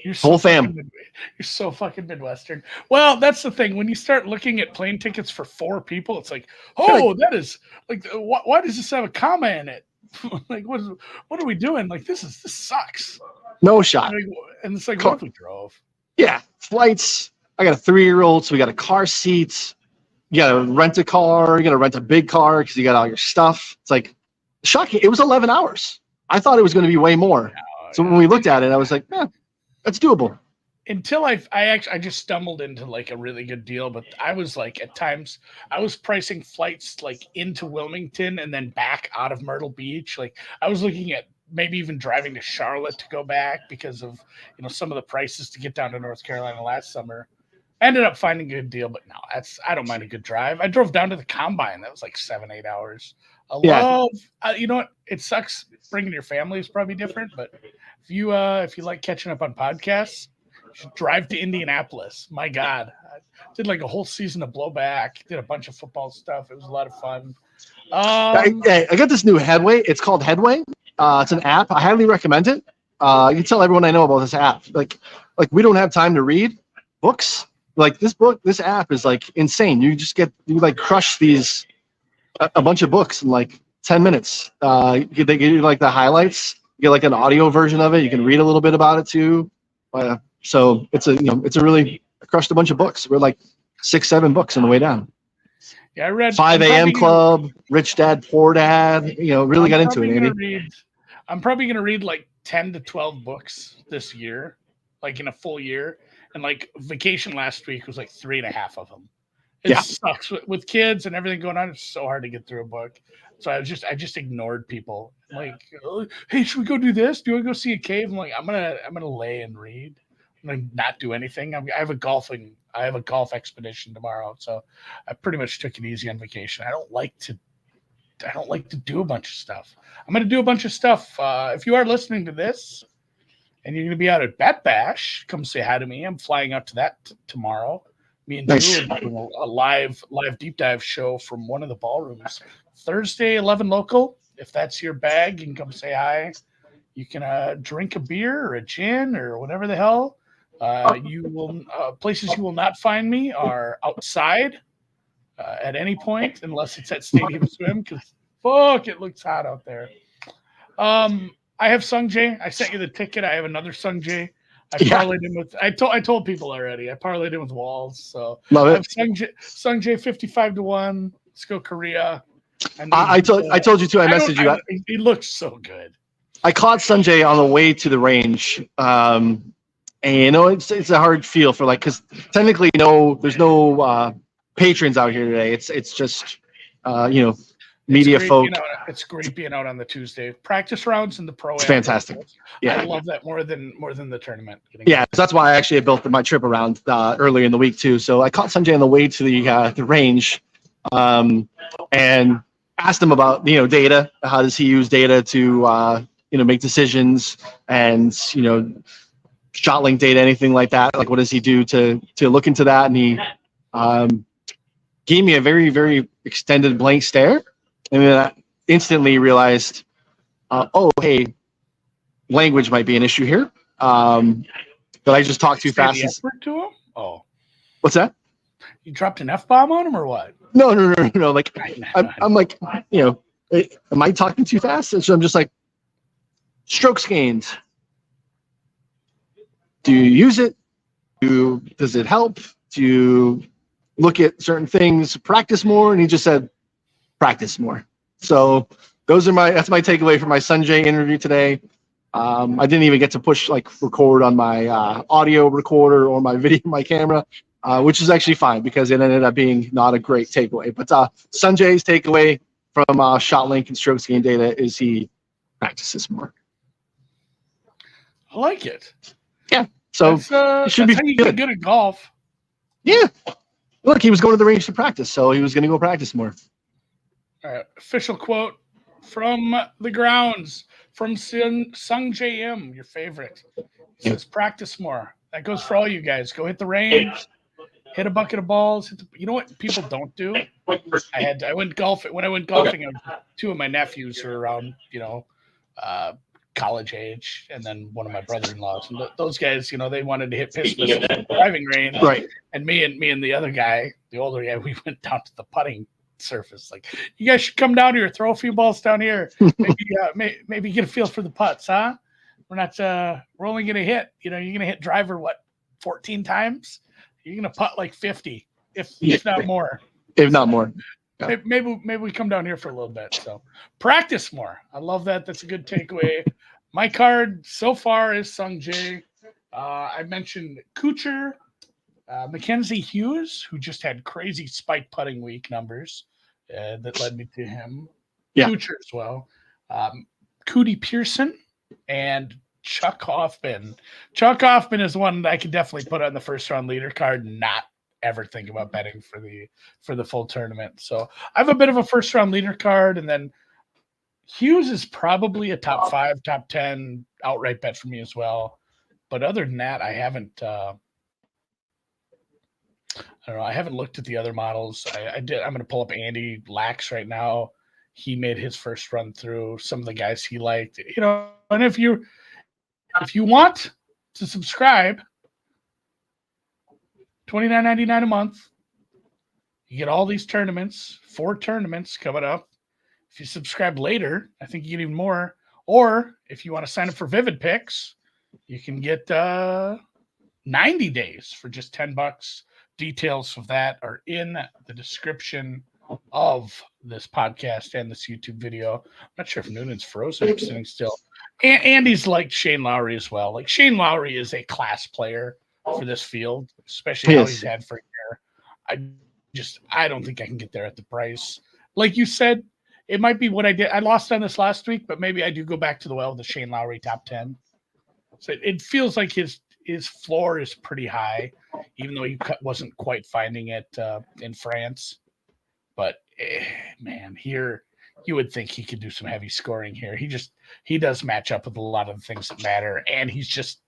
You're so whole fam. You're so fucking Midwestern. Well, that's the thing. When you start looking at plane tickets for 4 people, it's like, that is like, why does this have a comma in it? Like, what are we doing? Like, this sucks. No shot. And it's like, what if we drove? Yeah, flights. I got a 3-year-old, so we got a car seat. You got to rent a car. You got to rent a big car because you got all your stuff. It's like shocking. It was 11 hours. I thought it was going to be way more. So when we looked at it, I was like, that's doable. Until I just stumbled into like a really good deal, but I was like, at times I was pricing flights like into Wilmington and then back out of Myrtle Beach. Like, I was looking at maybe even driving to Charlotte to go back because of, some of the prices to get down to North Carolina last summer. I ended up finding a good deal, but no, I don't mind a good drive. I drove down to the Combine. That was like 7-8 hours. You know what? It sucks. Bringing your family is probably different, but if you like catching up on podcasts, you should drive to Indianapolis. My God, I did like a whole season of Blowback. Did a bunch of football stuff. It was a lot of fun. I got this new Headway. It's called Headway. It's an app. I highly recommend it. You tell everyone I know about this app. Like we don't have time to read books. Like this app is like insane. You just crush these a bunch of books in like 10 minutes. They give you like the highlights. You get like an audio version of it. You can read a little bit about it too. So it's a really, I crushed a bunch of books. We're like 6, 7 books on the way down. Yeah, I read 5 a.m. Club, Rich Dad, Poor Dad. Really got into it, Andy. I'm probably going to read like 10 to 12 books this year, like in a full year. And like vacation last week was like 3.5 of them. It sucks with kids and everything going on. It's so hard to get through a book. So I just ignored people. Like, oh, hey, should we go do this? Do you want to go see a cave? I'm like, I'm gonna lay and read. I'm gonna not do anything. I have a golf expedition tomorrow, so I pretty much took it easy on vacation. I don't like to do a bunch of stuff. I'm gonna do a bunch of stuff. If you are listening to this and you're gonna be out at Bet Bash, come say hi to me. I'm flying out to that tomorrow. Me and Drew are doing a live deep dive show from one of the ballrooms. Thursday, 11 local. If that's your bag, you can come say hi. You can drink a beer or a gin or whatever the hell. You will places you will not find me are outside at any point, unless it's at Stadium Swim, because fuck, it looks hot out there. I have Sung Jae. I sent you the ticket. I have another Sung Jae. I parlayed him with. I told people already. I parlayed him with Walls. So love it. I have Sung Jae 55-1. Let's go Korea. I told you too. I messaged you. He looks so good. I caught Sanjay on the way to the range, and it's a hard feel for because technically there's no patrons out here today. It's just media folk. It's great being out on the Tuesday practice rounds and the pro. It's fantastic. Yeah, I love that more than the tournament. Yeah, so that's why I actually built my trip around earlier in the week too. So I caught Sanjay on the way to the range, and asked him about data. How does he use data to make decisions, and shot link data, anything like that? Like, what does he do to look into that? And he gave me a very, very extended blank stare, and then I instantly realized, oh, hey, language might be an issue here. But I just talked too fast. To him? Oh, what's that? You dropped an F-bomb on him or what? No. Like, I'm like, am I talking too fast? And so I'm just like, strokes gained. Do you use it? Does it help? Do you look at certain things, practice more? And he just said, practice more. So that's my takeaway from my Sanjay interview today. I didn't even get to push record on my audio recorder or my camera, which is actually fine because it ended up being not a great takeaway. But Sanjay's takeaway from shot link and strokes gain data is he practices more. I like it. Yeah. So it should be how you get good at golf. Yeah. Look, he was going to the range to practice, so he was going to go practice more. All right. Official quote from the grounds from Sung Jae M, your favorite. He says, practice more. That goes for all you guys. Go hit the range, hit a bucket of balls. You know what people don't do? I went golfing. When I went golfing, two of my nephews who were around, college age, and then one of my brother-in-laws. And those guys, they wanted to hit piss missiles in the driving range. Right. And me and the other guy, the older guy, we went down to the putting surface. Like, you guys should come down here, throw a few balls down here. Maybe get a feel for the putts, huh? We're only gonna hit. You're gonna hit driver 14 times. You're gonna putt like 50, if not more. If not more. Yeah. Maybe we come down here for a little bit. So practice more. I love that. That's a good takeaway. My card so far is Sung Jae. I mentioned Kuchar, Mackenzie Hughes, who just had crazy spike putting week numbers that led me to him. Yeah. Kuchar as well. Cootie Pearson and Chuck Hoffman. Chuck Hoffman is one that I could definitely put on the first round leader card and not ever think about betting for the full tournament. So I have a bit of a first round leader card, and then Hughes is probably a top 5, top 10 outright bet for me as well. But other than that, I haven't I haven't looked at the other models. I'm going to pull up Andy Lax right now. He made his first run through some of the guys he liked, and if you want to subscribe, $29.99 a month. You get all these tournaments, 4 tournaments coming up. If you subscribe later, I think you get even more. Or if you want to sign up for Vivid Picks, you can get 90 days for just $10. Details of that are in the description of this podcast and this YouTube video. I'm not sure if Noonan's frozen or sitting still. And Andy's like Shane Lowry as well. Like Shane Lowry is a class player for this field, especially how he's had for a year. I don't think I can get there at the price. Like you said, it might be what I did. I lost on this last week, but maybe I do go back to the Shane Lowry top 10. So it feels like his floor is pretty high, even though he wasn't quite finding it in France. But man, here you would think he could do some heavy scoring here. He does match up with a lot of the things that matter, and he's just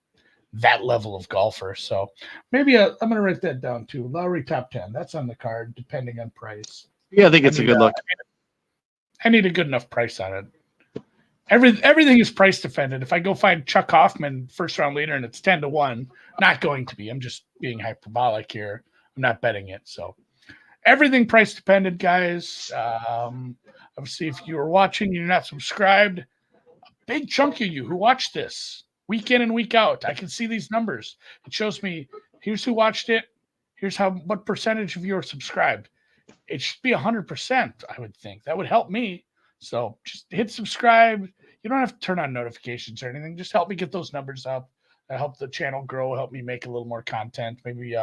that level of golfer. So maybe I'm going to write that down too. Lowry top 10. That's on the card, depending on price. Yeah, I think it's a good look. I need a good enough price on it. Everything is price defended. If I go find Chuck Hoffman first round leader and it's 10-1, not going to be. I'm just being hyperbolic here. I'm not betting it. So everything price dependent, guys. Obviously, if you are watching, you're not subscribed. A big chunk of you who watch this week in and week out, I can see these numbers. It shows me here's who watched it. Here's what percentage of you are subscribed. It should be 100%. I would think that would help me. So just hit subscribe. You don't have to turn on notifications or anything. Just help me get those numbers up. Help the channel grow. Help me make a little more content. Maybe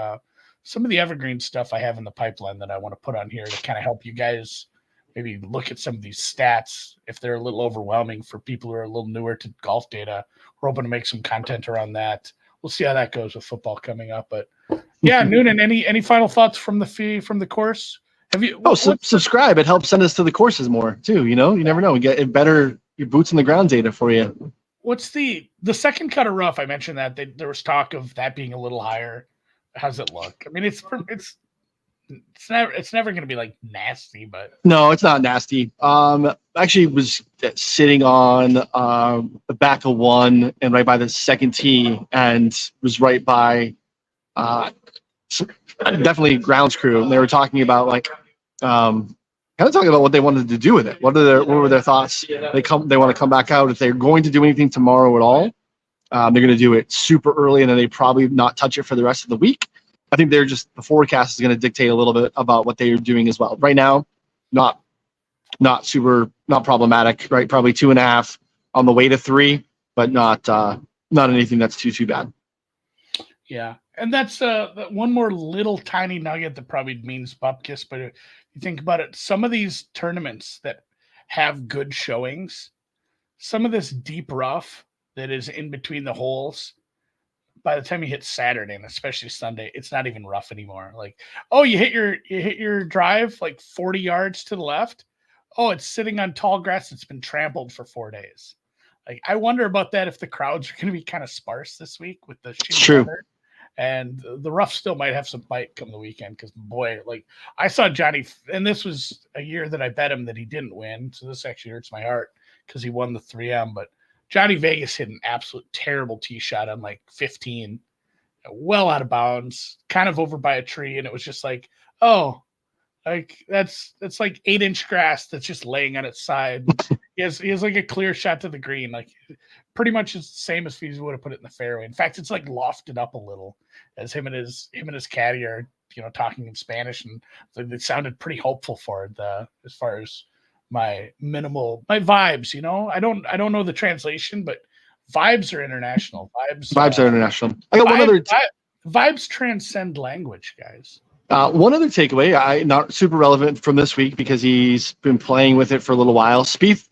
some of the evergreen stuff I have in the pipeline that I want to put on here to kind of help you guys maybe look at some of these stats if they're a little overwhelming for people who are a little newer to golf data. We're hoping to make some content around that. We'll see how that goes with football coming up. But yeah, Noonan, any final thoughts from the course? Have you? Subscribe. It helps send us to the courses more too. You never know. We get it better. Your boots on the ground data for you. What's the second cut of rough? I mentioned that there was talk of that being a little higher. How's it look? I mean, it's never going to be like nasty, but no, it's not nasty. Actually, was sitting on the back of one and right by the second tee, and was right by definitely grounds crew. And they were talking about kind of talking about what they wanted to do with it. What were their thoughts? They want to come back out. If they're going to do anything tomorrow at all, they're going to do it super early, and then they probably not touch it for the rest of the week. I think the forecast is going to dictate a little bit about what they are doing as well. Right now, not problematic, right? Probably 2.5 on the way to 3, but not anything that's too bad. Yeah. And that's one more little tiny nugget that probably means bupkis, but if you think about it, some of these tournaments that have good showings, some of this deep rough that is in between the holes, by the time you hit Saturday and especially Sunday, it's not even rough anymore. Like, oh, you hit your drive like 40 yards to the left. Oh, it's sitting on tall grass that's been trampled for 4 days. Like, I wonder about that if the crowds are going to be kind of sparse this week with the shitty weather. And the rough still might have some bite come the weekend because, boy, like I saw Johnny, and this was a year that I bet him that he didn't win. So this actually hurts my heart because he won the 3M. But Johnny Vegas hit an absolute terrible tee shot on like 15, well out of bounds, kind of over by a tree. And it was just like, oh, like that's like 8-inch grass that's just laying on its side. He has like a clear shot to the green. Like pretty much it's the same as if he would have put it in the fairway. In fact, it's like lofted up a little as him and his caddy are, talking in Spanish, and it sounded pretty hopeful for it as far as my vibes. I don't know the translation, but vibes are international. Vibes are international. I got one other. Vibes transcend language, guys. One other takeaway, not super relevant from this week because he's been playing with it for a little while. Spieth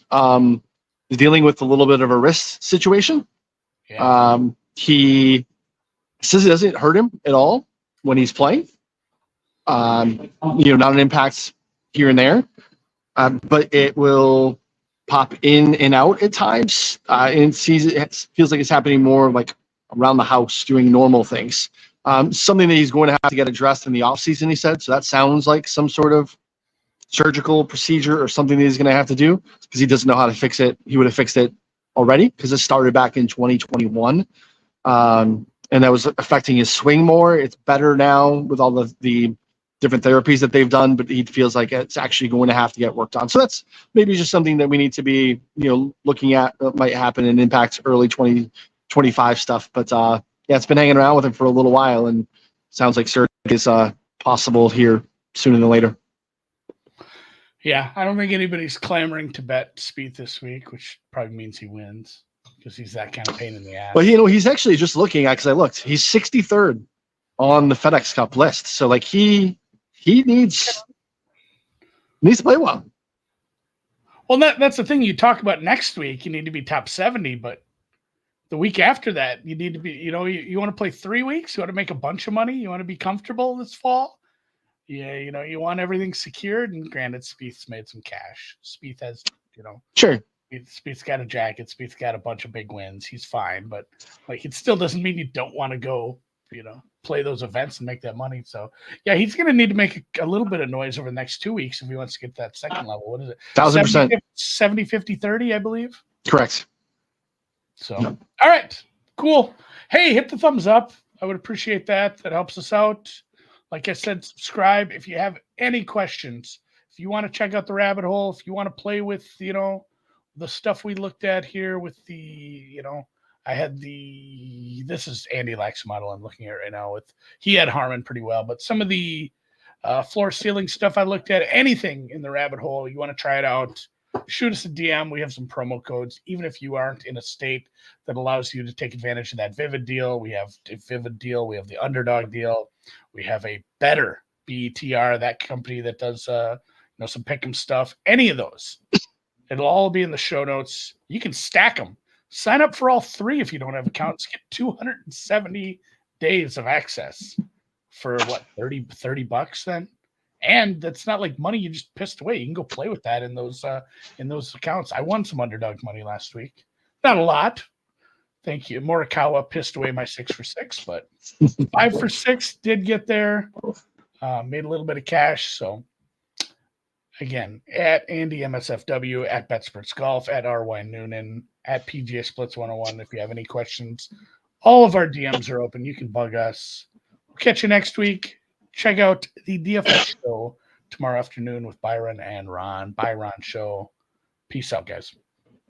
is dealing with a little bit of a wrist situation. Yeah. He says it doesn't hurt him at all when he's playing. Not an impact here and there, but it will pop in and out at times. And it feels like it's happening more like around the house doing normal things. Something that he's going to have to get addressed in the offseason, he said. So that sounds like some sort of surgical procedure or something that he's going to have to do because he doesn't know how to fix it. He would have fixed it already because it started back in 2021. And that was affecting his swing more. It's better now with all the different therapies that they've done, but he feels like it's actually going to have to get worked on. So that's maybe just something that we need to be, looking at what might happen and impact early 2025 stuff. But yeah, it's been hanging around with him for a little while, and sounds like surgery is possible here sooner than later. Yeah, I don't think anybody's clamoring to bet Spieth this week, which probably means he wins because he's that kind of pain in the ass. But he's actually just looking at, because I looked, he's 63rd on the FedEx Cup list. So like he needs to play well. Well, that's the thing. You talk about next week, you need to be top 70, but the week after that, you need to be, you want to play 3 weeks, you want to make a bunch of money, you want to be comfortable this fall. Yeah, you want everything secured, and granted, Spieth's made some cash. Spieth has, sure. Spieth's got a jacket. Spieth's got a bunch of big wins. He's fine, but like it still doesn't mean you don't want to go, play those events and make that money. So yeah, he's going to need to make a little bit of noise over the next 2 weeks if he wants to get that second level. What is it? 1,000%. 70, 50, 30, I believe. Correct. So, all right, cool. Hey, hit the thumbs up. I would appreciate that. That helps us out. Like I said, subscribe if you have any questions. If you want to check out the rabbit hole, if you want to play with, the stuff we looked at here with the, I had this is Andy Lack's model I'm looking at right now. He had Harman pretty well, but some of the floor ceiling stuff I looked at, anything in the rabbit hole, you want to try it out, shoot us a DM. We have some promo codes. Even if you aren't in a state that allows you to take advantage of that Vivid deal, we have a Vivid deal. We have the Underdog deal. We have a better BETR, that company that does some pick'em stuff. Any of those, it'll all be in the show notes. You can stack them. Sign up for all 3 if you don't have accounts. Get 270 days of access for what, $30 then? And that's not like money you just pissed away. You can go play with that in those accounts. I won some Underdog money last week. Not a lot. Thank you. Morikawa pissed away my 6 for 6, but 5 for 6 did get there. Made a little bit of cash. So again, at Andy MSFW, at Betsperts Golf, at RY Noonan, at PGA Splits 101. If you have any questions, all of our DMs are open. You can bug us. We'll catch you next week. Check out the DFS show tomorrow afternoon with Byron and Ron. Byron show. Peace out, guys.